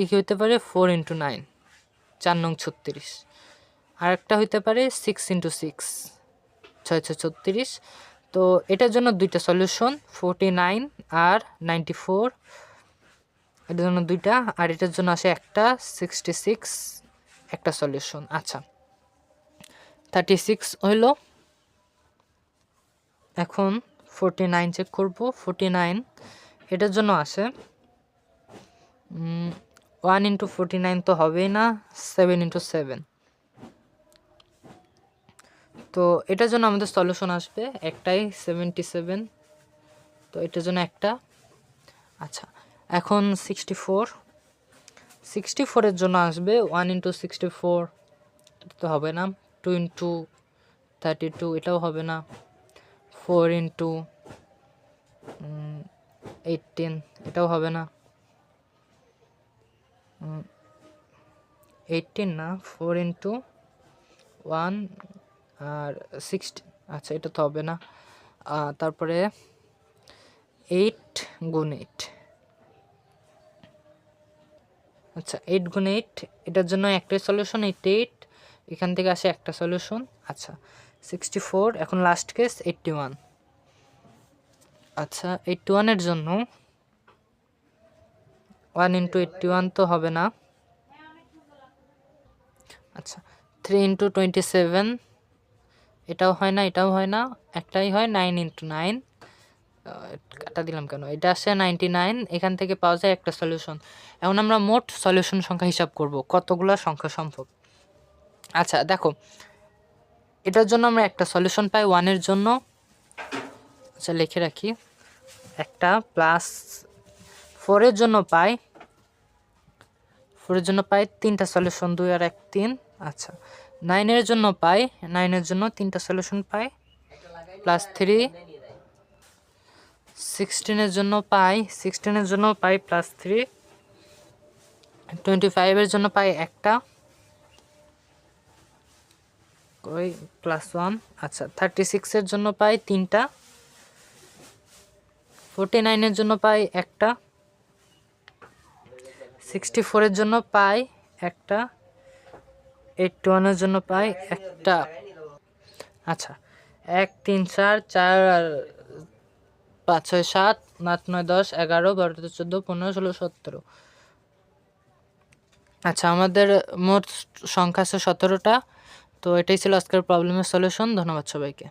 কী কী হইতে পারে 4 × 9 4 নং 36, আর একটা হইতে পারে 6 × 6 6 6 36। তো এটার জন্য দুইটা সলিউশন 49 আর 94, এটার জন্য দুইটা, আর এটার জন্য আসে একটা 66 একটা সলিউশন। আচ্ছা 36 হইল। এখন 49 চেক করব। 49 এটার জন্য আসে 1 × 49 তো হবেই না, 7 × 7। তো এটার জন্য আমাদের সলিউশন আসবে একটাই 77, তো এটার জন্য একটা। আচ্ছা এখন 64 এর জন্য আসবে 1 × 64, এটা তো হবে না। 2 × 32 এটাও হবে না। 4 × 18 এটাও হবে না। 18 না, 4 × 1 আর 16, আচ্ছা এটা তো হবে না। তারপরে 8 × 8, আচ্ছা 8 × 8 এটার জন্য একটাই সলিউশন 88, এখান থেকে আসে একটা সলিউশন। আচ্ছা 64, এখন লাস্ট কেস 81। আচ্ছা 81 এর জন্য 1 × 81 তো হবে না। আচ্ছা 3 × 27 এটাও হয় না, এটাও হয় না, একটাই হয় 9 × 9, কাটা দিলাম কেন, এটা আসে 99, এখান থেকে পাওয়া যায় একটা সলিউশন। এখন আমরা মোট সলিউশন সংখ্যা হিসাব করব কতগুলো সংখ্যা সম্ভব। আচ্ছা দেখো এটার জন্য আমরা একটা সলিউশন পাই 1 এর জন্য। আচ্ছা লিখে রাখি, একটা প্লাস 4 এর জন্য পাই 3টা সলিউশন, 2 আর 1 3। আচ্ছা 9 এর জন্য পাই 9 এর জন্য 3টা সলিউশন পাই প্লাস 3। 16 এর জন্য পাই প্লাস 3। 25 এর জন্য পাই একটা ওই প্লাস 1। আচ্ছা 36 এর জন্য পাই 3টা। 49 এর জন্য পাই একটা। 64 এর জন্য পাই একটা। 81 এর জন্য পাই একটা। আচ্ছা 1 3 4 4 আর 5 6 7 8 9 10 11 12 13 14 15 16 17। আচ্ছা আমাদের মোট সংখ্যা আছে 17টা। তো এটাই ছিল আজকের প্রবলেমের সলিউশন। ধন্যবাদ সবাইকে।